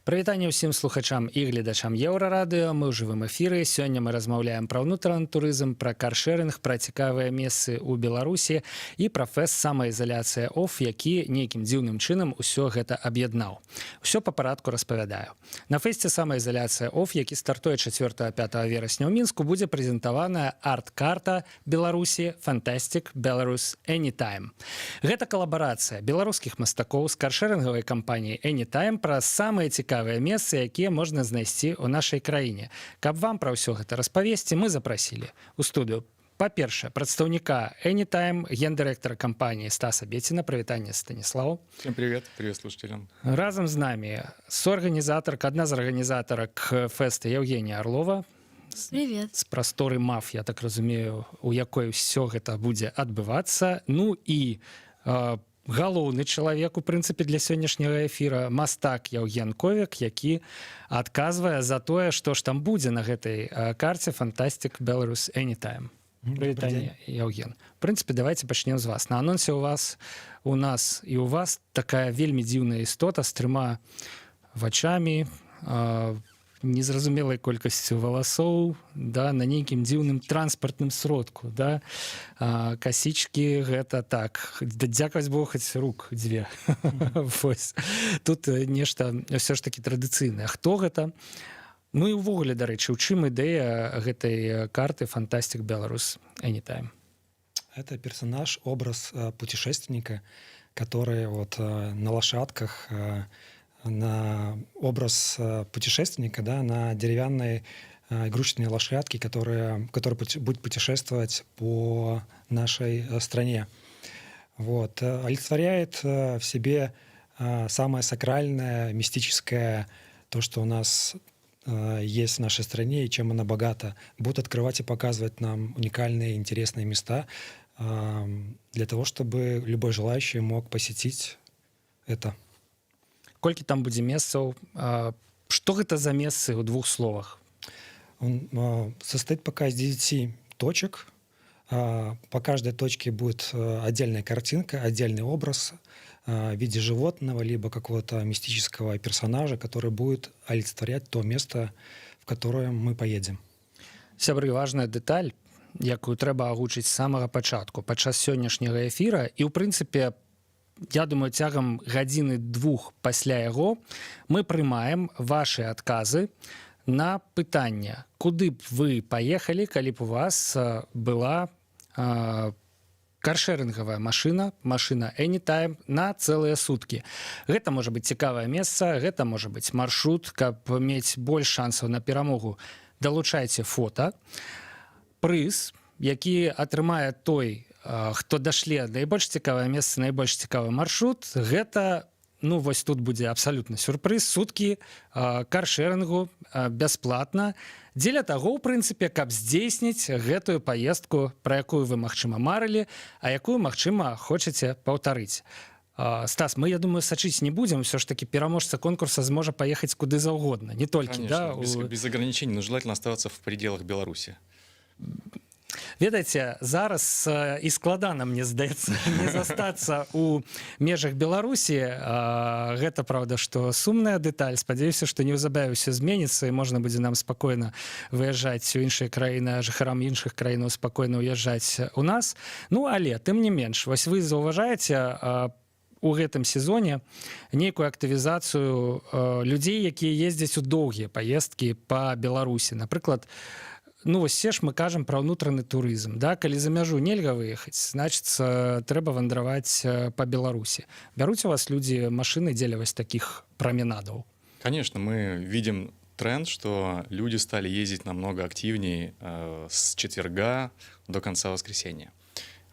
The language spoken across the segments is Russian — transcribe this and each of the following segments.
Прывітанне ўсім слухачам і гледачам Еўрарадыё. Мы ў жывым эфіры. Сёння мы размаўляем пра ўнутраны турызм, пра каршэрынг, пра цікавыя месцы ў Беларусі і пра фэст самаізаляцыя ОФ, які нейкім дзіўным чынам усё гэта аб'яднаў. Усё па парадку распавядаю. На фэсце самаізаляцыя ОФ, які стартуе 4-5 верасня ў Мінску, будзе прэзентаваная арт-карта Беларусі Fantastic Belarus Anytime. Гэта калабарацыя беларускіх мастакоў з каршэрынгавай кампаніяй Anytime пра самыя цікавыя месцы, якія можна знайсці ў нашай краіне. Каб вам пра ўсё гэта распавесці, мы запрасілі ў студыю, па-першае, прадстаўніка Anytime, гендырэктара кампаніі Стаса Беціна. Прывітанне, Станіслав. Всем привет, привет слушателям. Разам з намі соорганізатарка, адна з арганізатарак фэста Евгения Орлова. Привет. З прасторы МАФ, я так разумею, у якой ўсё гэта будзе адбывацца. Ну і галоўны чалавек, у прынцыпе, для сённяшняга эфіра, мастак Яўген Ковік, які адказвае за тое, што ж там будзе на гэтай карце Fantastic Belarus Anytime. Прывітанне, Яўген. В прынцыпе, давайте пачнем з вас. На анонсе у нас і у вас такая вельмі дзіўная істота з 3 вачамі, незразумелай колькасцю валасоў, да, на нейкім дзіўным транспартным сродку, да, касічкі, гэта так, дзякаваць Богу, хоць рук 2. Тут нешта ўсё ж такі традыцыйнае. Хто гэта? Ну і ўвогуле, дарэчы, у чым ідэя гэтай карты Fantastic Belarus Anytime? Это персонаж, образ путешественника, который вот на лошадках, на образ путешественника, да, на деревянной игрушечной лошадке, которая будет путешествовать по нашей стране. Вот. Олицетворяет в себе самое сакральное, мистическое, то, что у нас есть в нашей стране и чем она богата. Будет открывать и показывать нам уникальные, интересные места для того, чтобы любой желающий мог посетить это. Колькі там будзе месцаў? Што гэта за месцы ў 2 словах? Он состоит пока из 9 точек. По каждой точке будет отдельная картинка, отдельный образ в виде животного, либо какого-то мистического персонажа, который будет олицетворять то место, в которое мы поедем. Сябры, важная дэталь, якую трэба агучыць з самага пачатку, падчас сённяшняга эфіра, і ў прынцыпе, я думаю, цягам гадзіны 2 пасля яго мы прымаем вашы адказы на пытанне, куды б вы паехалі, калі б у вас была каршэрынгавая машына Anytime на цэлыя суткі. Гэта можа быць цікавае месца, гэта можа быць маршрут, каб мець больш шансаў на перамогу. Далучайце фота. Прыз, які атрымае той, хто дашле найбольш цікавае месца, найбольш цікавы маршрут, гэта, ну, вось тут будзе абсалютна сюрпрыз, суткі каршэрингу бясплатна, дзеля таго, ў прынцыпе, каб здзейсніць гэтую паездку, пра якую вы, магчыма, марылі, а якую, магчыма, хочаце паўтарыць. Стас, мы, я думаю, сачыць не будзем, все ж таки пераможца конкурса зможа паехаць куды заўгодна, не толькі, конечно, да, без ограничений, но желательно оставаться в пределах Беларуси. Ведаеце, зараз і складана, мне здаецца, не застацца ў межах Беларусі. Гэта, правда, што сумная дэталь. Спадзяюся, што неўзабаве ўсё зменіцца і можна будзе нам спакойна выязджаць у іншыя краіны, а жыхарам іншых краінаў спакойна ўязджаць у нас. Ну, але, тым не менш, вось вы заўважаеце у гэтым сезоне нейкую актывізацыю людзей, якія ездзяць у доўгія паездкі па Беларусі. Напрыклад, ну, вось все ж мы кажам пра ўнутраны турызм, да? Калі за мяжу нельга выехаць, значыцца, трэба вандраваць па Беларусі. Бяруць у вас людзі машыны дзеля вось такіх праменадаў? Конечно, мы видим тренд, что люди стали ездить намного активнее с четверга до конца воскресенья.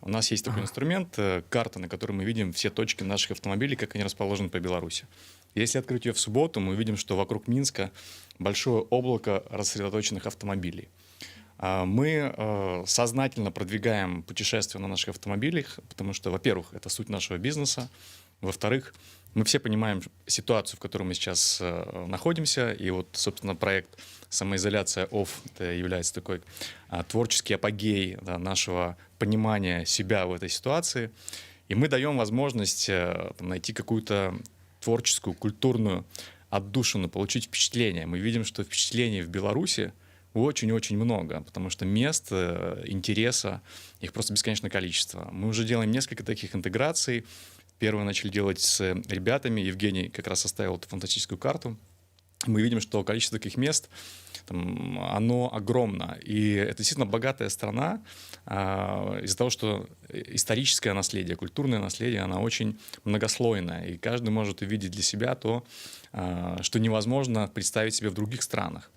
У нас есть такой инструмент, карта, на которой мы видим все точки наших автомобилей, как они расположены по Беларуси. Если открыть ее в субботу, мы увидим, что вокруг Минска большое облако рассредоточенных автомобилей. Мы сознательно продвигаем путешествия на наших автомобилях, потому что, во-первых, это суть нашего бизнеса, во-вторых, мы все понимаем ситуацию, в которой мы сейчас находимся, и вот, собственно, проект «Самоизоляция ОФ» является такой творческий апогей, да, нашего понимания себя в этой ситуации, и мы даем возможность найти какую-то творческую, культурную отдушину, получить впечатление. Мы видим, что впечатлений в Беларуси очень-очень много, потому что мест, интереса, их просто бесконечное количество. Мы уже делаем несколько таких интеграций. Первое начали делать с ребятами. Евгений как раз составил эту фантастическую карту. Мы видим, что количество таких мест, там, оно огромно. И это действительно богатая страна из-за того, что историческое наследие, культурное наследие, оно очень многослойное. И каждый может увидеть для себя то, что невозможно представить себе в других странах.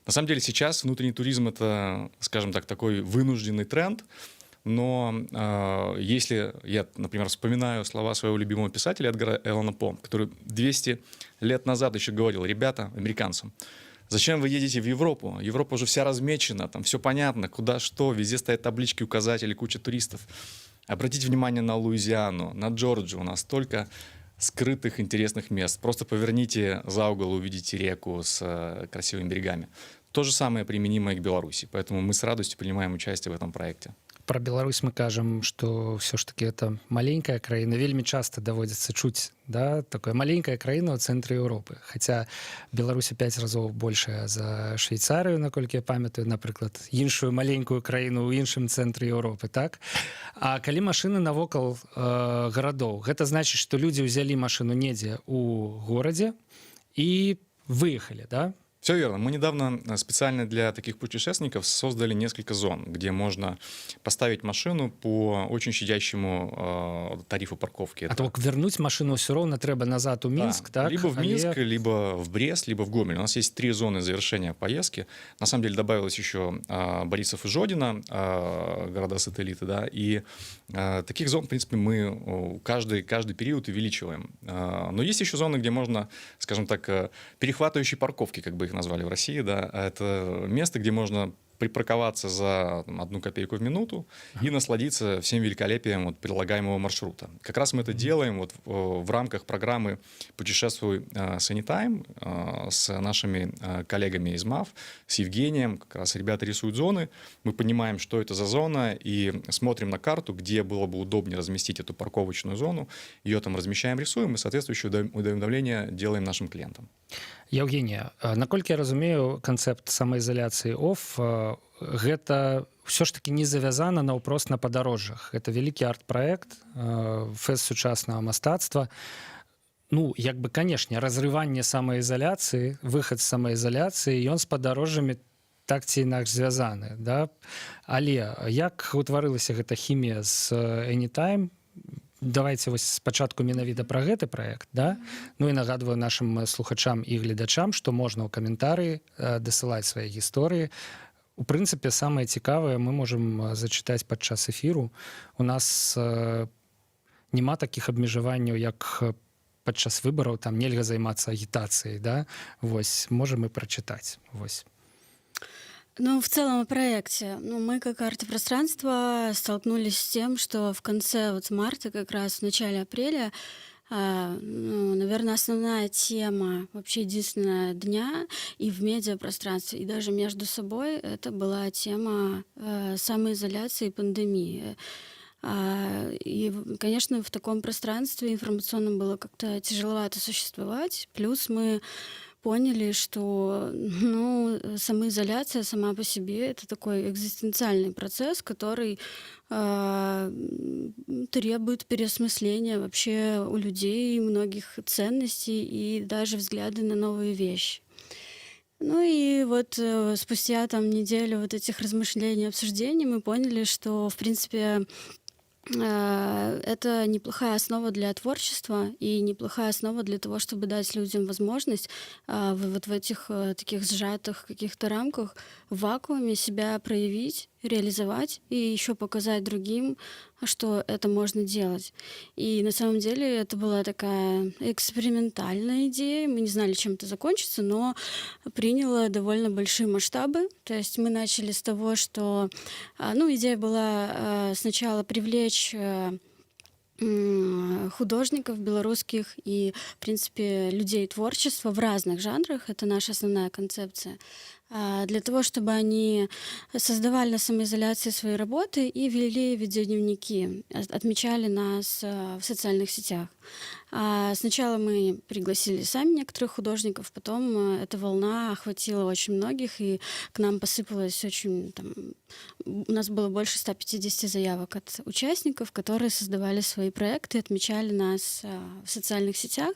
На самом деле сейчас внутренний туризм — это, скажем так, такой вынужденный тренд. Но если я, например, вспоминаю слова своего любимого писателя Эдгара Эллана По, который 200 лет назад еще говорил: ребята, американцам, зачем вы едете в Европу? Европа уже вся размечена, там все понятно, куда что, везде стоят таблички, указатели, куча туристов. Обратите внимание на Луизиану, на Джорджию, у нас столько скрытых интересных мест. Просто поверните за угол, увидите реку с красивыми берегами. То же самое применимо и к Беларуси, поэтому мы с радостью принимаем участие в этом проекте. Про Беларусь мы кажам, што ўсё ж таки это маленькая краіна, вельмі часта даводзіцца чуць, да, такая маленькая краіна ў цэнтры Еўропы, хаця Беларусь у 5 разоў большая за Швейцарыю, наколькі я памятаю, напрыклад, іншую маленькую краіну ў іншым цэнтры Еўропы, так? А калі машыны навокал гарадоў, гэта значыць, што людзі ўзялі машыну недзе ў горадзе і выехалі, да? Все верно. Мы недавно специально для таких путешественников создали несколько зон, где можно поставить машину по очень щадящему тарифу парковки. А то вернуть машину все равно треба назад у Минск, да, так? Либо в Минск, либо в Брест, либо в Гомель. У нас есть 3 зоны завершения поездки. На самом деле добавилось еще Борисов и Жодино, города-сателлиты, да, и таких зон, в принципе, мы каждый период увеличиваем. Но есть еще зоны, где можно, скажем так, перехватывающие парковки, как бы их назвали в России, да, это место, где можно припарковаться за 1 копейку в минуту и насладиться всем великолепием вот предлагаемого маршрута. Как раз мы это делаем вот в рамках программы «Путешествуй с Anytime» с нашими коллегами из МАФ, с Евгением. Как раз ребята рисуют зоны, мы понимаем, что это за зона, и смотрим на карту, где было бы удобнее разместить эту парковочную зону, ее там размещаем, рисуем, и соответствующее уведомление делаем нашим клиентам. Евгения, наколькі я разумею, канцэпт самаізаляцыі ОФ гэта ўсё ж таки не завязана наўпрост на падарожжах. Это вялікі арт-праект, фэст сучаснага мастацтва. Ну, як бы, канешне, разрыванне самаізаляцыі, выхад з самаізаляцыі, ён з падарожжамі так ці інакш звязаны, да? Але як утварылася гэта хімія з Anytime? Давайте вось спачатку менавіта пра гэты праект, да? Ну і нагадваю нашым слухачам і гледачам, што можна ў каментарыі дасылаць свае гісторыі. У прынцыпе, самае цікавае мы можам зачытаць падчас эфіру. У нас няма такіх абмежаванняў, як падчас выбараў, там нельга займацца агітацыяй, да? Вось, можам і прачытаць. Вось. Ну, в целом о проекте. Ну, мы как арт-пространство столкнулись с тем, что в конце вот марта, как раз в начале апреля, ну, наверное, основная тема, вообще единственная дня и в медиапространстве, и даже между собой, это была тема самоизоляции и пандемии. И, конечно, в таком пространстве информационном было как-то тяжеловато существовать. Плюс мы поняли, что ну, самоизоляция сама по себе — это такой экзистенциальный процесс, который требует переосмысления вообще у людей многих ценностей и даже взгляды на новые вещи. Ну и вот спустя там неделю вот этих размышлений, обсуждений мы поняли, что, в принципе, это неплохая основа для творчества и неплохая основа для того, чтобы дать людям возможность вот в этих таких сжатых каких-то рамках, в вакууме себя проявить, реализовать и еще показать другим, что это можно делать. И на самом деле это была такая экспериментальная идея. Мы не знали, чем это закончится, но приняла довольно большие масштабы. То есть мы начали с того, что ну, идея была сначала привлечь художников белорусских и, в принципе, людей творчества в разных жанрах. Это наша основная концепция. Для того, чтобы они создавали на самоизоляции свои работы и вели видеодневники, отмечали нас в социальных сетях. Сначала мы пригласили сами некоторых художников, потом эта волна охватила очень многих, и к нам посыпалось очень... у нас было больше 150 заявок от участников, которые создавали свои проекты, отмечали нас в социальных сетях.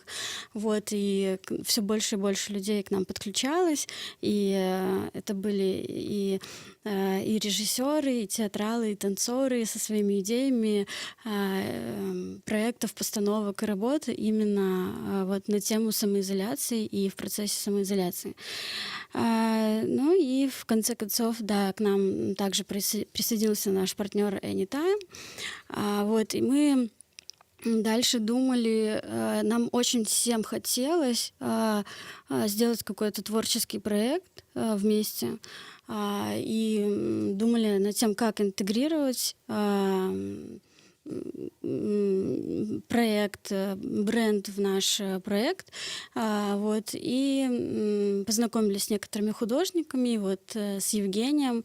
Вот, и все больше и больше людей к нам подключалось, и это были и режиссеры, и театралы, и танцоры со своими идеями проектов, постановок и работ именно вот на тему самоизоляции и в процессе самоизоляции. Ну и в конце концов, да, к нам также присоединился наш партнер Anytime. Вот, и мы дальше думали, нам очень всем хотелось сделать какой-то творческий проект вместе, и думали над тем, как интегрировать проект, бренд в наш проект. Вот, и познакомились с некоторыми художниками. Вот с Евгением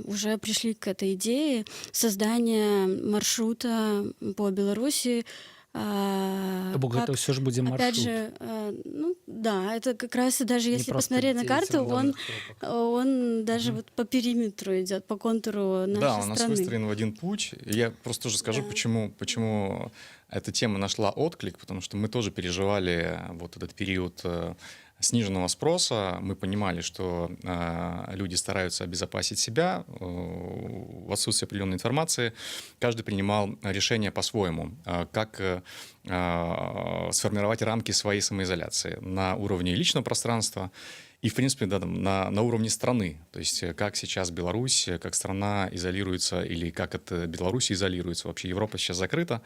уже пришли к этой идее создания маршрута по Беларуси. Бог, это все же будет маршрут. Опять же, ну да, это как раз и даже если посмотреть на карту, он даже вот по периметру идет, по контуру нашей страны. Да, у нас страны. выстроен в один путь. Я просто тоже скажу, почему эта тема нашла отклик, потому что мы тоже переживали вот этот период сниженного спроса. Мы понимали, что люди стараются обезопасить себя. В отсутствии определенной информации каждый принимал решение по-своему, как сформировать рамки своей самоизоляции на уровне личного пространства и, в принципе, да, на уровне страны. То есть как сейчас Беларусь, как страна изолируется, или как это Беларусь изолируется. Вообще Европа сейчас закрыта.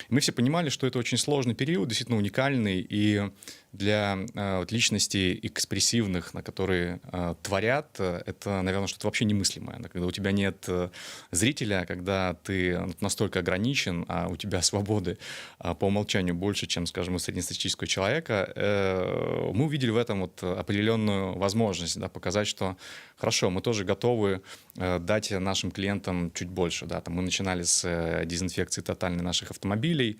Мы все понимали, что это очень сложный период, действительно уникальный, и для личностей экспрессивных, на которые творят, это, наверное, что-то вообще немыслимое. Когда у тебя нет зрителя, когда ты настолько ограничен, а у тебя свободы по умолчанию больше, чем, скажем, у среднестатистического человека, мы увидели в этом вот определенную возможность, да, показать, что хорошо, мы тоже готовы дать нашим клиентам чуть больше. Да. Там мы начинали с дезинфекции тотальной наших автомобилей,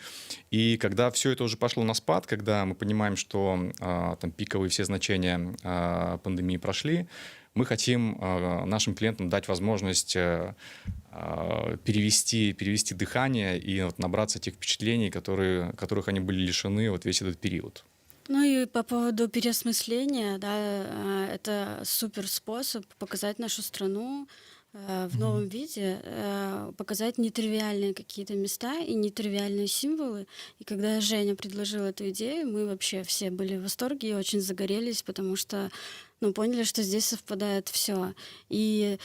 и когда все это уже пошло на спад, когда мы понимаем, что там пиковые все значения пандемии прошли, мы хотим нашим клиентам дать возможность перевести дыхание и вот набраться тех впечатлений, которых они были лишены вот весь этот период. Ну и по поводу переосмысления, да, это супер способ показать нашу страну в новом виде, показать нетривиальные какие-то места и нетривиальные символы. И когда Женя предложил эту идею, мы вообще все были в восторге и очень загорелись, потому что поняли, что здесь совпадает все. И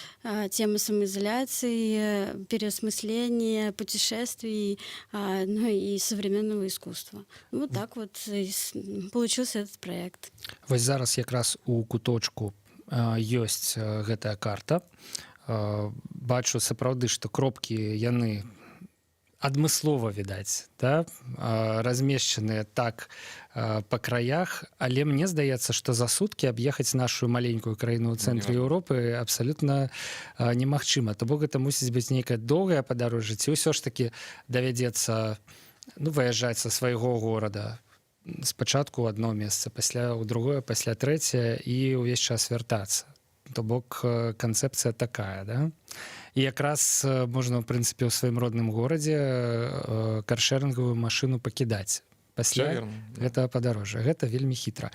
тема самоизоляции, переосмысления, путешествий, ну и современного искусства. Вот так вот получился этот проект. Вось зараз якраз у куточку ёсць гэтая карта. Бачу сапраўды, што кропкі яны адмыслова відаць, да? Размешчаныя так па краях, але мне здаецца, што за суткі аб'ехаць нашу маленькую краіну ў цэнтры Еўропы абсалютна немагчыма. То бок гэта мусіць быць нейкае доўгае падарожжа, ці ўсё ж такі давядзецца выязджаць са свайго горада спачатку ў адно месца, пасля ў другое, пасля трэцяе і ўвесь час вяртацца. То бок канцэпцыя такая, да? І якраз можна, ў прынцыпе, ў сваім родным горадзе каршэрингавую машыну пакідаць пасля гэтага падарожжа. Гэта вельмі хітра.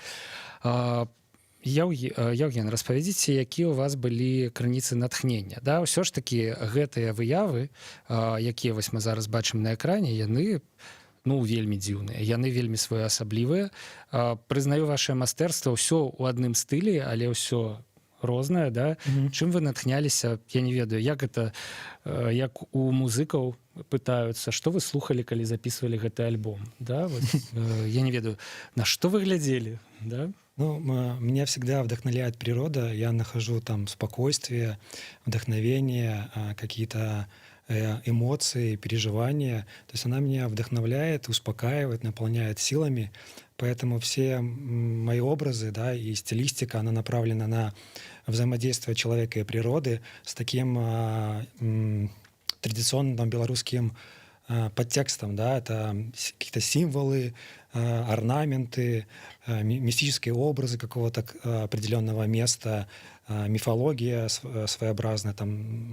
Яўген, распавядзіце, якія ў вас былі крыніцы натхнення. Да? Ўсё ж такі гэтыя выявы, якія вось мы зараз бачым на экране, яны вельмі дзіўныя, яны вельмі своеасаблівыя. Прызнаю вашае майстэрства, ўсё ў адным стылі, але ўсё рознае, да? Чым вы натхняліся? Я не ведаю, як это, як у музыкаў пытаюцца, што вы слухалі, калі записывалі гэты альбом, да? Вот, я не ведаю, на что вы глядели, да? Меня всегда вдохновляет природа, я нахожу там спокойствие, вдохновение, какие-то эмоции, переживания. То есть она меня вдохновляет, успокаивает, наполняет силами. Поэтому все мои образы, да, и стилистика, она направлена на взаимодействие человека и природы с таким традиционным белорусским под текстом, да, это какие-то символы, орнаменты, мистические образы какого-то определенного места, мифология своеобразная, там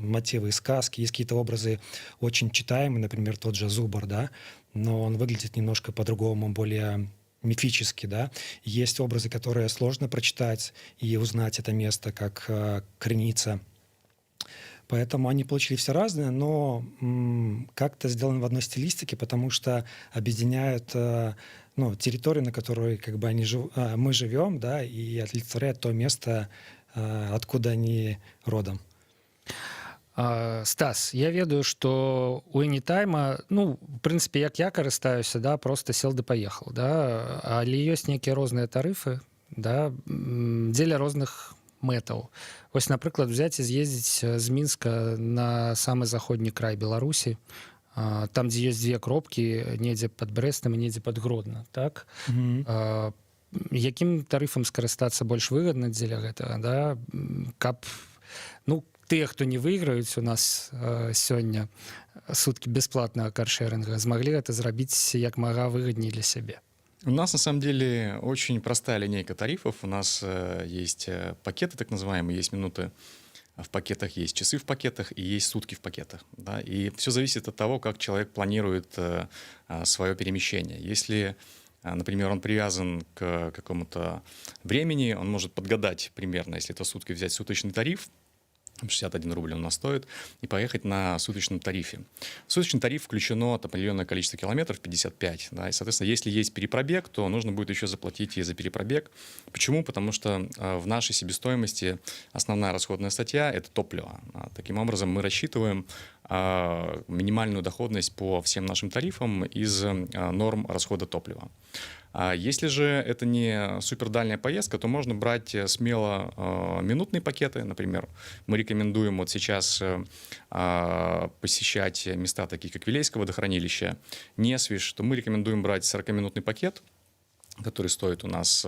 мотивы из сказки. Есть какие-то образы очень читаемые, например, тот же Зубр, да, но он выглядит немножко по-другому, более мифически, да. Есть образы, которые сложно прочитать и узнать это место, как Крыница. Поэтому они получили все разные, но как-то сделаны в одной стилистике, потому что объединяют территорию, на которой как бы мы живем, да, и олицетворяют то место, откуда они родом. Стас, я ведаю, што у Anytime, ну, в прынцыпе, як я карыстаюся, да, просто сел ды паехаў, да, але ёсць нейкія розныя тарыфы, да, дзеля розных мэтаў. Вось, напрыклад, взяць і з'ездзіць з Мінска на самы заходні край Беларусі, там, дзе ёсць дзве кропкі, недзе пад Брэстам і недзе пад Гродна, так? Якім тарыфам скарыстацца больш выгадна дзеля гэтага, да, каб, ну, тыя, хто не выйграюць у нас сёння суткі бясплатнага каршеринга, змаглі гэта зрабіць як мага выгадней для сябе. У нас на самом деле очень простая линейка тарифов. У нас есть пакеты так называемые, есть минуты в пакетах, есть часы в пакетах и есть сутки в пакетах. Да? И все зависит от того, как человек планирует свое перемещение. Если, например, он привязан к какому-то времени, он может подгадать примерно, если это сутки, взять суточный тариф, 61 рубль у нас стоит, и поехать на суточном тарифе. В суточный тариф включено определенное количество километров, 55. Да, и, соответственно, если есть перепробег, то нужно будет еще заплатить и за перепробег. Почему? Потому что в нашей себестоимости основная расходная статья – это топливо. Таким образом, мы рассчитываем минимальную доходность по всем нашим тарифам из норм расхода топлива. Если же это не супердальняя поездка, то можно брать смело минутные пакеты, например. Мы рекомендуем вот сейчас посещать места такие, как Вилейское водохранилище, Несвиж, то мы рекомендуем брать 40-минутный пакет, который стоит у нас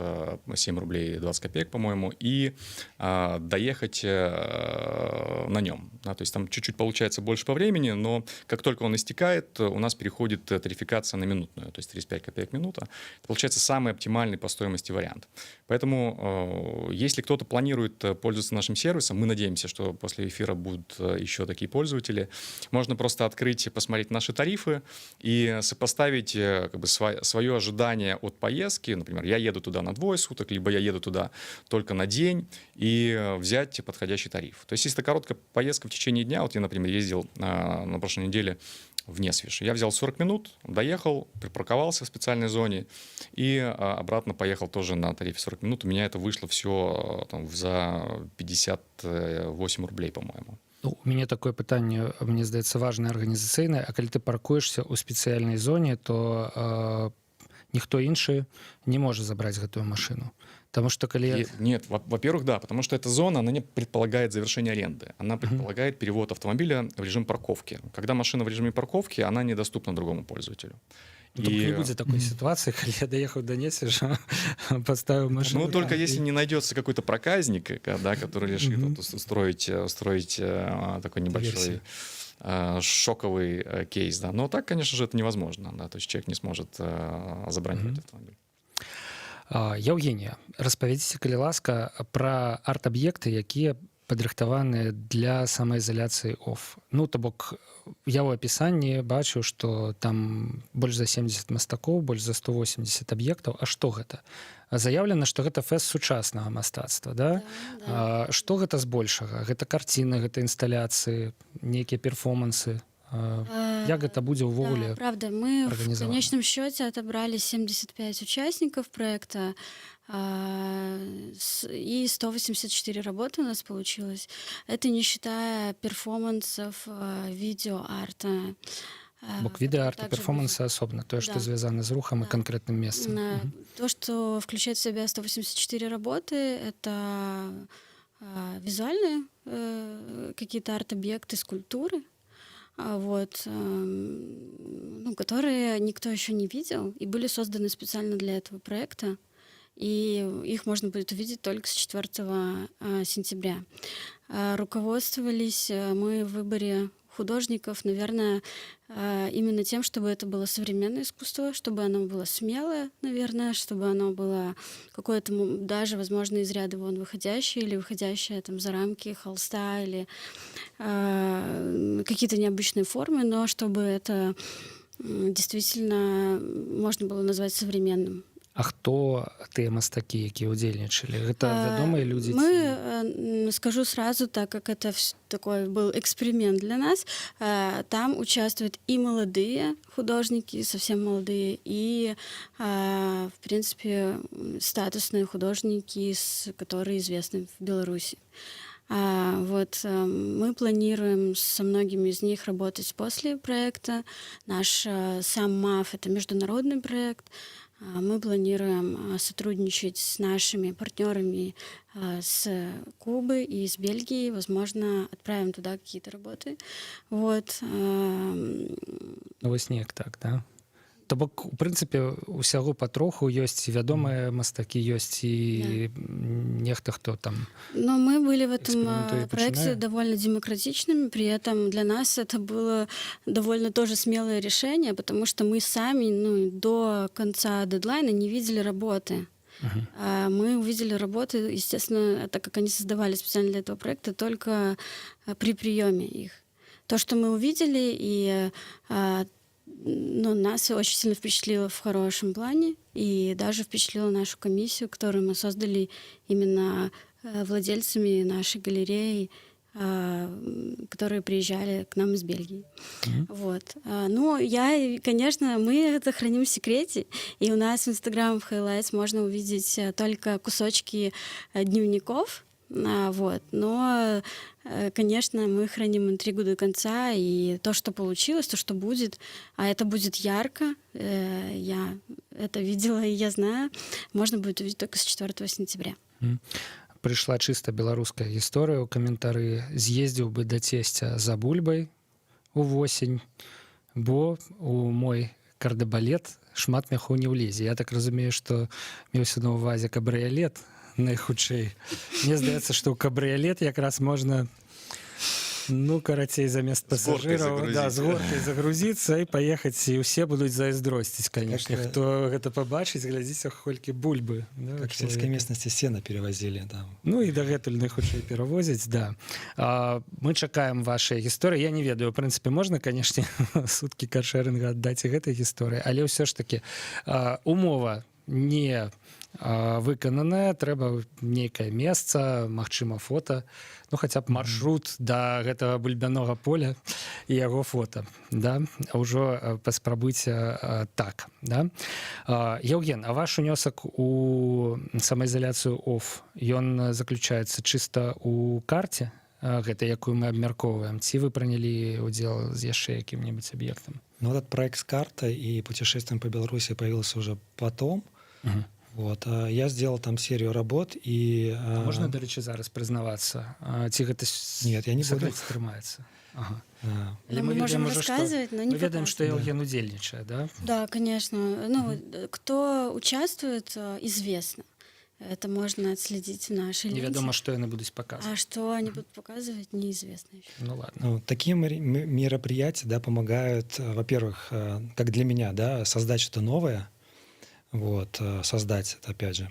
7 рублей 20 копеек, по-моему, и доехать на нем. Да, то есть там чуть-чуть получается больше по времени, но как только он истекает, у нас переходит тарификация на минутную, то есть 35 копеек минута. Это получается самый оптимальный по стоимости вариант. Поэтому если кто-то планирует пользоваться нашим сервисом, мы надеемся, что после эфира будут еще такие пользователи, можно просто открыть, посмотреть наши тарифы и сопоставить как бы свое ожидание от поездки. Например, я еду туда на 2 суток, либо я еду туда только на день, и взять подходящий тариф. То есть, если это короткая поездка в течение дня, вот я, например, ездил на прошлой неделе в Несвиж. Я взял 40 минут, доехал, припарковался в специальной зоне и обратно поехал тоже на тарифе 40 минут. У меня это вышло все там, за 58 рублей, по-моему. Ну, у мяне такое пытанне, мне здаецца, важнае арганізацыйнае, а калі ты паркуешься ў спецыяльнай зоне, то ніхто іншы не можа забраць гэтую машину. Потому что коли... Нет, во-первых, да, потому что эта зона, она не предполагает завершение аренды. Она предполагает перевод автомобиля в режим парковки. Когда машина в режиме парковки, она недоступна другому пользователю. Ну, не будет такой ситуации, когда я доехал до Несвижа, поставил машину. Ну, только если не найдется какой-то проказник, да, который решит вот, устроить такой небольшой шоковый кейс. Да. Но так, конечно же, это невозможно. Да, то есть человек не сможет забронировать автомобиль. Евгения, распавядзіце, калі ласка, пра арт-аб'екты, якія падрыхтаваныя для самаізаляцыі ОФ. Ну, то бок, я ў апісанні бачу, што там больш за 70 мастакоў, больш за 180 аб'ектаў. А што гэта? Заяўлена, што гэта фэст сучаснага мастацтва, да? Да. Што гэта збольшага? Гэта карціны, гэта інсталяцыі, нейкія перформансы? Як это будет увогуле? Да, правда, мы в организовано? конечном счете отобрали 75 участников проекта, и 184 работы у нас получилось. Это не считая перформансов, видео-арта. Бок відэа-арт і Также перформансы асобна, тое, што Да. звязана з рухам і Да. канкрэтным месцам. То, что включает в себя 184 работы, это визуальные какие-то арт-объекты, скульптуры, которые никто еще не видел и были созданы специально для этого проекта. И их можно будет увидеть только с 4 сентября. Руководствовались мы в выборе художников, наверное, именно тем, чтобы это было современное искусство, чтобы оно было смелое, наверное, чтобы оно было какое-то даже, возможно, из ряда вон выходящее или выходящее там за рамки холста или какие-то необычные формы, но чтобы это действительно можно было назвать современным. А хто тыя мастакі, якія ўдзельнічалі? Гэта вядомыя людзі? Мы, скажу сразу, так как это такой был эксперимент для нас, там участвуют и молодые художники, совсем молодые, и, в принципе, статусные художники, которые известны в Беларуси. Вот мы планируем со многими из них работать после проекта. Наш сам МАФ — это международный проект. Мы планируем сотрудничать с нашими партнерами с Кубы и из Бельгии. Возможно, отправим туда какие-то работы. Вот. Ну, вось неяк так, да? То бок, у прынцыпе, усяго патроху ёсць вядомыя мастакі, ёсць і нехта, хто там... Но мы были в этом экспериментуя, проекте починая. довольно демократичными, при этом для нас это было довольно тоже смелое решение, потому что мы сами до конца дедлайна не видели работы. Мы увидели работы, естественно, так как они создавались специально для этого проекта, только при приеме их. То, что мы увидели, и нас очень сильно впечатлило в хорошем плане, и даже впечатлило нашу комиссию, которую мы создали именно владельцами нашей галереи, которые приезжали к нам из Бельгии. Вот. Ну, конечно, мы это храним в секрете, и у нас в Instagram, в Highlights можно увидеть только кусочки дневников, вот. Но, конечно, мы храним интригу до конца, и то, что получилось, то, что будет, а это будет ярко, я это видела, и я знаю, можно будет увидеть только с 4 сентября. Прыйшла чыста беларуская гісторыя ў каментары. З'ездзіў бы да цесця за бульбай увосень, бо у мой кардебалет шмат мяхоў не ўлезе. Я так разумею, што меўся на ўвазе кабрыялет найхутчэй. Мне здаецца, што ў кабрыялет якраз можна, карацей, замест пасажыраў з горкай загрузіцца і паехаць, і ўсе будуць зайздросціць, канешне. Хто гэта пабачыць, глядзіце, колькі бульбы. Как в сельской местности сено перевозили. Да. Ну і дагэтуль найхутчэй перавозяць, да. Мы чакаем вашай гісторыі. Я не ведаю, у прынцыпе, можна, канешне, суткі каршэрынга аддаць і гэтай гісторыі, але ўсё ж такі умова не выкананая, трэба нейкае месца, магчыма, фота, хаця б маршрут да гэтага бульбянога поля і яго фота, да, ўжо паспрабуйце так, да. Яўген, а ваш унёсак у самаізаляцыю ОФ, ён заключаецца чыста ў карце, гэта, якую мы абмяркоўваем, ці вы прынялі ўдзел з яшчэ якім-небудзь аб'ектам? Ну, этот проект с картой и путешествием по Беларуси появился уже потом. Вот. Я сделал там серию работ. И, Можно, до речі, зараз признаваться? Ці гэта Нет, я не буду. Трымаецца? Ага. Мы можем рассказывать, но не мы ведаем, что показывать. Евген удзельнічае, да? Да, конечно. Ну, кто участвует, известно. Это можно отследить в нашей ленте. Неведомо, что яны будуць показывать. А что они будут показывать, неизвестно еще. Ну ладно. Ну, такие мероприятия, да, помогают, во-первых, как для меня, да, создать что-то новое. Вот, создать это, опять же.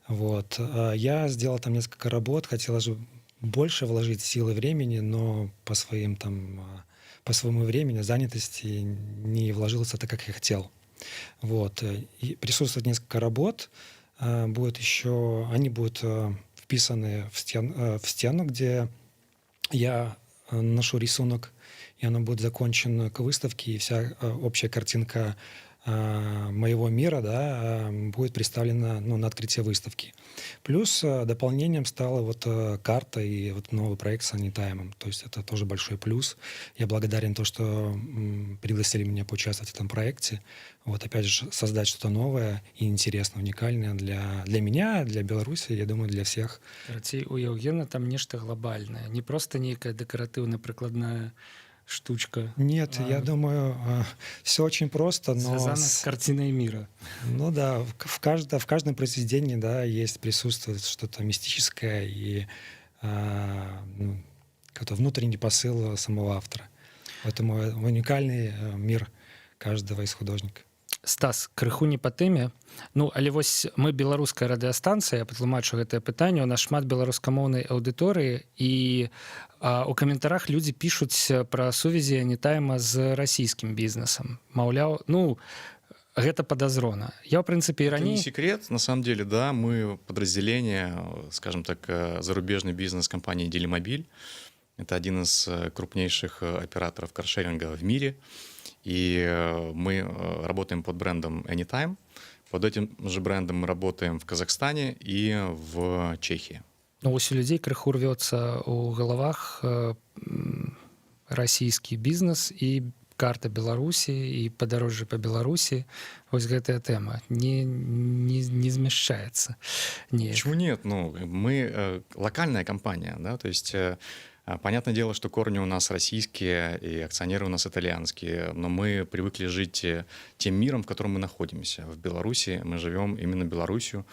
Вот. Я сделал там несколько работ, хотелось же больше вложить силы и времени, но по своему времени, занятости не вложился так, как я хотел. Вот. И присутствует несколько работ. Будет еще, они будут вписаны в стену, где я ношу рисунок, и оно будет закончено к выставке, и вся общая картинка моего мира, да, будет представлена, на открытие выставки. Плюс дополнением стала вот карта и вот новый проект с Anytime. То есть это тоже большой плюс. Я благодарен то, что пригласили меня поучаствовать в этом проекте. Вот опять же создать что-то новое и интересное, уникальное для меня, для Беларуси, я думаю, для всех. Рацей, у Евгена там нечто глобальное, не просто некая декоративно-прикладная штучка. Нет, я думаю, все очень просто, но... Связано с картиной мира. Ну да, в каждом произведении, да, присутствует что-то мистическое и какой-то внутренний посыл самого автора. Поэтому уникальный мир каждого из художников. Стас, крыху не па тэме. Ну, але вось мы беларуская радыёстанцыя, я патлумачу гэтае пытанне, у нас шмат беларускамоўнай аўдыторыі і у каментарах людзі пішуць пра сувязі Anytime з расійскім бізнесам. Маўляў, ну, гэта подозрона. Я, в принципе, и Это не ранее... секрет, на самом деле, да, мы подразделение, скажем так, зарубежный бизнес компании Делимобиль. Это один из крупнейших операторов каршеринга в мире. И мы работаем под брендом Anytime. Под этим же брендом мы работаем в Казахстане и в Чехии. Ну, у людей крыху рвется у головах российский бизнес и карта Беларусі і падарожжа па Беларусі. Вось гэтая тэма не змяшчаецца. Почему нет? Ну, мы локальная компания, да, то есть понятное дело, что корни у нас российские и акционеры у нас итальянские, но мы привыкли жить тем миром, в котором мы находимся. В Беларуси мы живем именно Беларусью.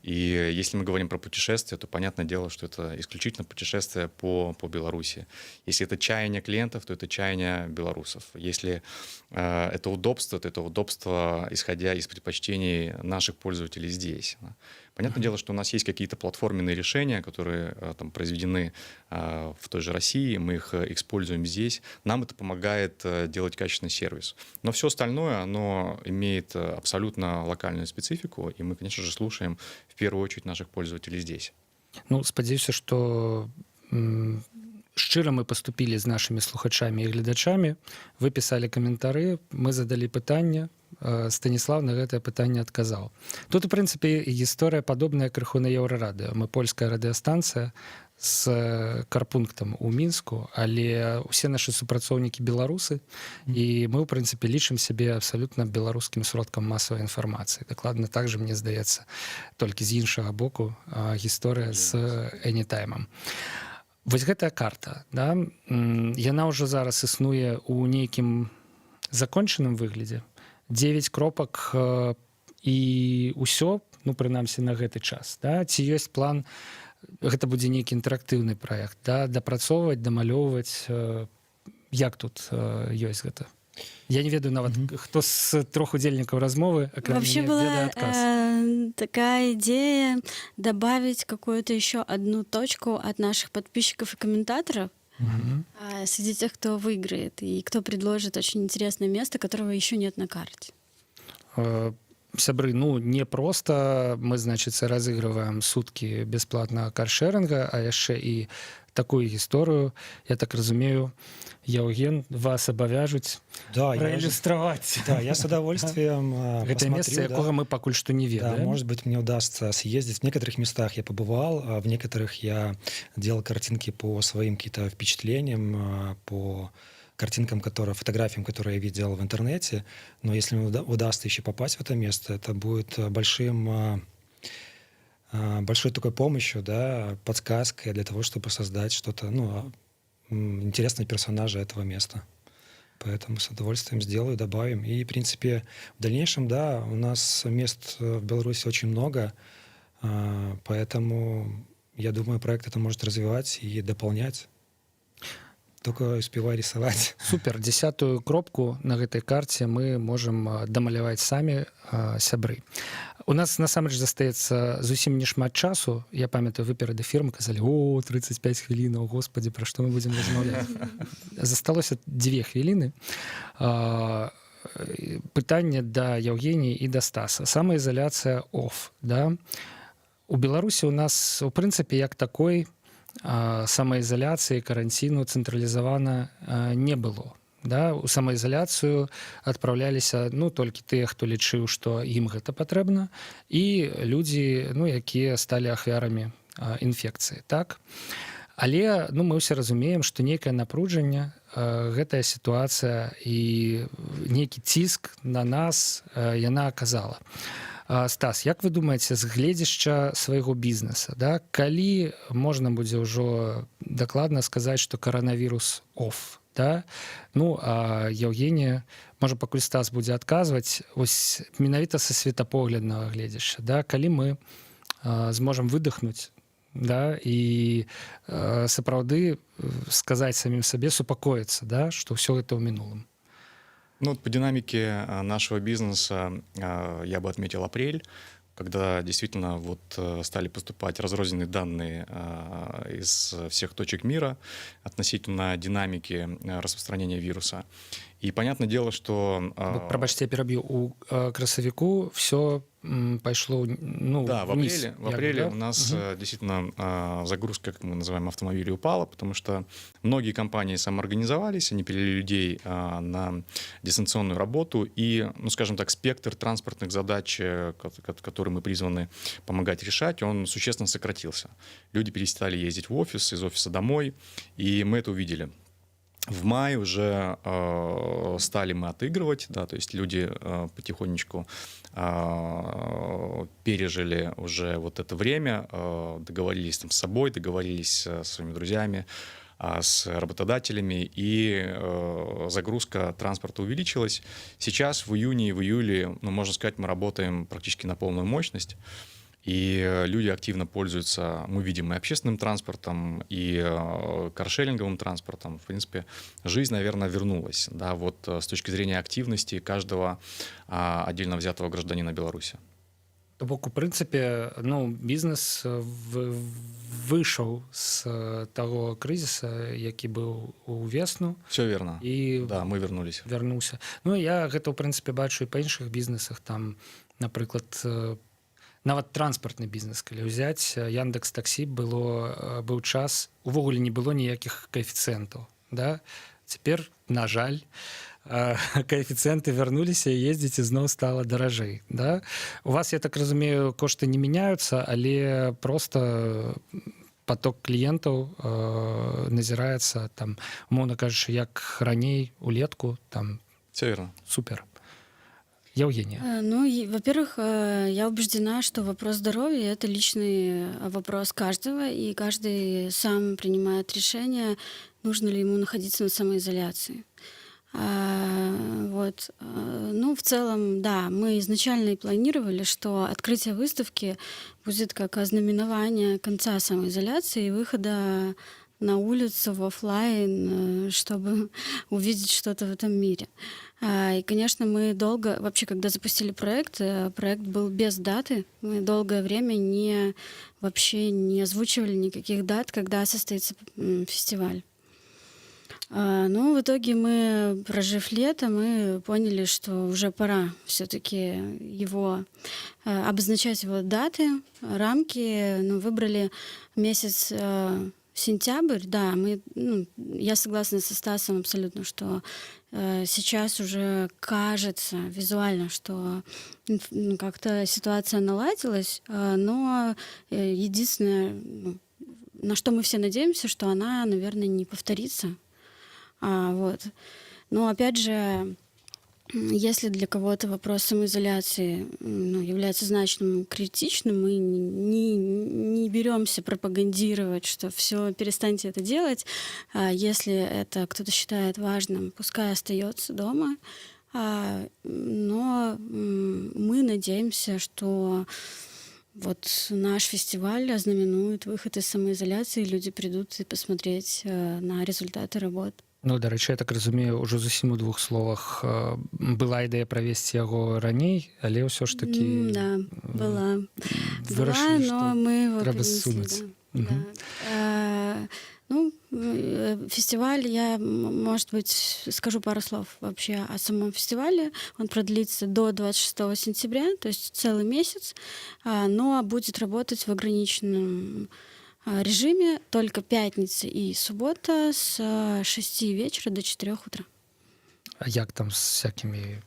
И если мы говорим про путешествия, то понятное дело, что это исключительно путешествие по Беларуси. Если это чаяние клиентов, то это чаяние белорусов. Если это удобство, то это удобство, исходя из предпочтений наших пользователей здесь. Понятное дело, что у нас есть какие-то платформенные решения, которые там произведены в той же России, мы их используем здесь. Нам это помогает делать качественный сервис. Но все остальное, оно имеет абсолютно локальную специфику, и мы, конечно же, слушаем в первую очередь наших пользователей здесь. Ну, спадзяюся, што шчыра мы паступілі з нашымі слухачамі і гледачамі, вы пісалі каментары, мы задалі пытанне, Станіслав на гэтае пытанне адказаў. Тут, у прынцыпе, гісторыя падобная крыху на Еўрарадыё. Мы польская радыёстанцыя з карпунктам у Мінску, але ўсе нашы супрацоўнікі беларусы, і мы, у прынцыпе, лічым сябе абсалютна беларускім сродкам масавай інфармацыі. Дакладна так жа, мне здаецца, толькі з іншага боку гісторыя з Anytime. Вось гэтая карта, да, яна ўжо зараз існуе ў нейкім закончаным выглядзе. 9 кропак і ўсё, ну, прынамсі, на гэты час. Да? Ці ёсць план, гэта будзе нейкі інтэрактыўны праект, да? Дапрацоўваць, дамалёўваць, як тут ёсць гэта? Я не ведаю нават, хто з 3 удзельнікаў размовы, Вообще была такая идея добавить какую-то еще одну точку от наших подписчиков и комментаторов, среди тех, кто выиграет и кто предложит очень интересное место, которого еще нет на карте. Сябры, ну, не просто мы, значит, разыгрываем сутки бесплатного каршеринга, а яшчэ і такую гісторыю, я так разумею, Яўген, вас абавяжуць проиллюстровать. Да, я с удовольствием это место, якога мы пакуль што не ведаем. Да, может быть, мне удастся съездить. В некоторых местах я побывал, а в некоторых я делал картинки по своим каким-то впечатлениям, по картинкам, фотографиям, которые я видел в интернете. Но если мне удастся еще попасть в это место, это будет большой такой помощью, да, подсказкой для того, чтобы создать что-то, ну, интересные персонажи этого места. Поэтому с удовольствием сделаю, добавим. И, в принципе, в дальнейшем, да, у нас мест в Беларуси очень много, поэтому, я думаю, проект это может развивать и дополнять. Только успевай рисовать. Супер. 10-ю кропку на гэтай карце мы можем дамаляваць самі, сябры. У нас насамрэч застаецца зусім не шмат часу. Я памятаю, вы перад эфірам казалі: о, 35 хвілінаў, господи, пра што мы будзем размаўляць. Засталося 2 хвіліны. Пытанне да Яўгеніі і да Стаса. Самаізаляцыя оф. Да? У Беларусі у нас, у прынцыпе, як такой самаізаляцыі, каранціну цэнтралізавана не было. Да? У самаізаляцыю адпраўляліся, ну, толькі тыя, хто лічыў, што ім гэта патрэбна, і людзі, ну, якія сталі ахвярамі інфекцыі. Так? Але, ну, мы ўсе разумеем, што нейкае напружанне, гэтая сітуацыя і нейкі ціск на нас яна аказала. Стас, як вы думаеце, з гледзяшча свайго бізнеса, да, калі можна будзе ўжо дакладна сказаць, што каранавірус оф, да? Ну, а Яўгенія, можа, пакуль Стас будзе адказваць, ось менавіта са светапогляднага гледзяшча, да, калі мы зможам выдохнуць да, і сапраўды сказаць самім сабе, супакоіцца, да, што ўсё гэта ў минулым. Ну, вот по динамике нашего бизнеса я бы отметил апрель, когда действительно вот стали поступать разрозненные данные из всех точек мира относительно динамики распространения вируса. И понятное дело, что... Пробачьте, я перебью. У красавіку все пошло, ну, да, вниз. В апреле да? у нас действительно загрузка, как мы называем, автомобилей упала, потому что многие компании самоорганизовались, они перевели людей на дистанционную работу, и, ну, скажем так, спектр транспортных задач, которые мы призваны помогать решать, он существенно сократился. Люди перестали ездить в офис, из офиса домой, и мы это увидели. В мае уже стали мы отыгрывать, да, то есть люди потихонечку пережили уже вот это время, договорились там с собой, договорились со своими друзьями, с работодателями, и загрузка транспорта увеличилась. Сейчас в июне и в июле, ну, можно сказать, мы работаем практически на полную мощность. И люди активно пользуются, мы видим, и общественным транспортом, и каршеринговым транспортом. В принципе, жизнь, наверное, вернулась, да, вот с точки зрения активности каждого отдельно взятого гражданина Беларуси. То бок, у прынцыпе, ну, бізнес выйшаў з таго крызіса, які быў у весну. Все верно. І да, мы вернулись. Вярнуўся. Ну, я гэта, ў прынцыпе, бачу і па іншых бізнесах. Там, напрыклад, нават транспартны бізнес, калі ўзяць, Яндекс.Таксі быў час, увогуле не было ніякіх каэфіцыентаў, да? Цяпер, на жаль, коэфіцыенты вярнуліся і ездзіць зноў стала даражэй, да? У вас, я так разумею, кошты не мяняюцца, але просто поток кліентаў назіраецца там, умоўна кажучы, як раней улетку, там. Все верно. Супер. Евгения. Ну, во-первых, я убеждена, что вопрос здоровья — это личный вопрос каждого, и каждый сам принимает решение, нужно ли ему находиться на самоизоляции. Вот. Ну, в целом, да, мы изначально и планировали, что открытие выставки будет как ознаменование конца самоизоляции и выхода на улицу, в офлайн, чтобы увидеть что-то в этом мире. И, конечно, мы долго, вообще, когда запустили проект был без даты. Мы долгое время вообще не озвучивали никаких дат, когда состоится фестиваль. Ну, в итоге мы, прожив лето, мы поняли, что уже пора все-таки обозначать его даты, рамки. Ну, выбрали месяц сентябрь, да, я согласна со Стасом абсолютно, что сейчас уже кажется визуально, что как-то ситуация наладилась, но единственное, на что мы все надеемся, что она, наверное, не повторится. Вот. Но опять же, если для кого-то вопрос самоизоляции является значным, критичным, мы не беремся пропагандировать, что все, перестаньте это делать. Если это кто-то считает важным, пускай остается дома. Но мы надеемся, что вот наш фестиваль ознаменует выход из самоизоляции, и люди придут и посмотреть на результаты работ. Ну, дарэчы, я так разумею, ўжо зусім у двух словах была ідэя правесці яго раней, але ўсё ж такі да, была, вырашылі, но мы его трэба перенесли, ссунуць. Да. Ну, фестиваль, я, может быть, скажу пару слов вообще о самом фестивале. Он продлится до 26 сентября, то есть целый месяц, но будет работать в ограниченном режиме только пятница и суббота с 6 вечера до 4 утра. А як там с всякими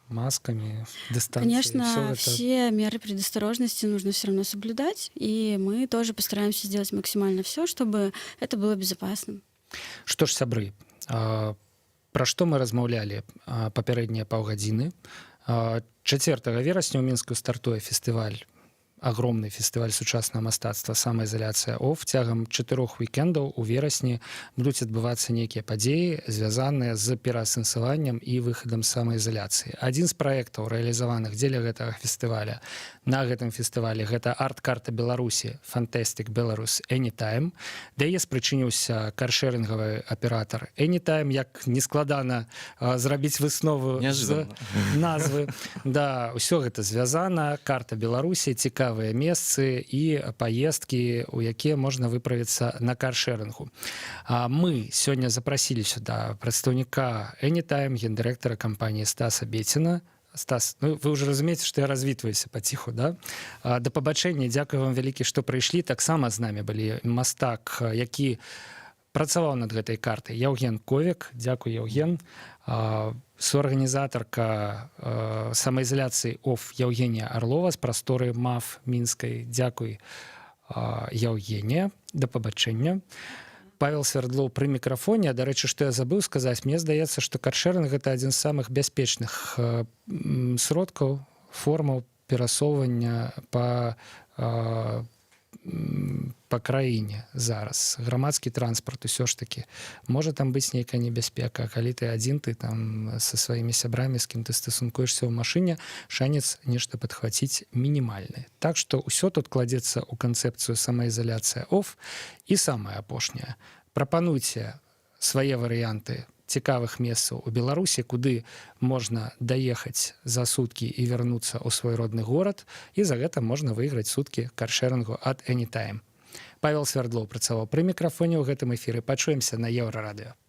масками, дистанцией? Конечно, все меры предосторожности нужно все равно соблюдать, и мы тоже постараемся сделать максимально все, чтобы это было безопасным. Што ж, сябры, пра што мы размаўлялі папярэднія паўгадзіны. 4 верасня ў Мінску стартуе фестываль агромны фестываль сучаснага мастацтва «Самаізаляцыя ОФ». Цягам 4 уікендаў у верасні будуць адбывацца нейкія падзеі, звязаныя з пераасэнсаваннем і выхадам самаізаляцыі. Адзін з праектаў, рэалізаваных дзеля гэтага фестываля, на гэтым фестывалі гэта арт-карта Беларусі «Fantastic Belarus Anytime». Да яе спрычыніўся каршэрынгавы аператар Anytime, як нескладана зрабіць выснову з назвы. Да, ўсё гэта звязана, карта Беларусі, цікавыя месцы і паездкі, у якія можна выправіцца на каршэрынгу. Мы сёння запрасілі сюда прадстаўніка Anytime, гендырэктара кампаніі Стаса Беціна. Стас, ну, вы ўжо разумееце, што я развітваюся паціху, да? Да пабачэння, дзякую вам вялікі, што прыйшлі. Таксама з намі былі мастак, які працаваў над гэтай картай, Яўген Ковік. Дзякуй, Яўген. Суарганізатарка самаізаляцыі ОФ Яўгенія Арлова з прасторы МАФ Мінскай. Дзякуй, Яўгенія. Да пабачэння. Павел Свердлоў пры мікрафоне. Дарэчы, што я забыў сказаць, мне здаецца, што каршэрынг гэта адзін з самых бяспечных сродкаў, формаў перасоўвання па краіне зараз. Грамадскі транспарт усё ж такі. Можа там быць нейкая небяспека, калі ты адзін, ты там са сваімі сябрамі, з кім ты стасункуешся ў машыне, шанец нешта падхваціць мінімальны. Так што ўсё тут кладзецца ў канцэпцыю самаізаляцыя ОФ. І самае апошняе. Прапануйце свае варыянты цікавых месцаў у Беларусі, куды можна даехаць за суткі і вярнуцца ў свой родны горад, і за гэта можна выйграць суткі каршэрингу ад Anytime. Павел Свердлоў працаваў пры мікрафоне ў гэтым эфіры. Пачуемся на Еўрарадыё.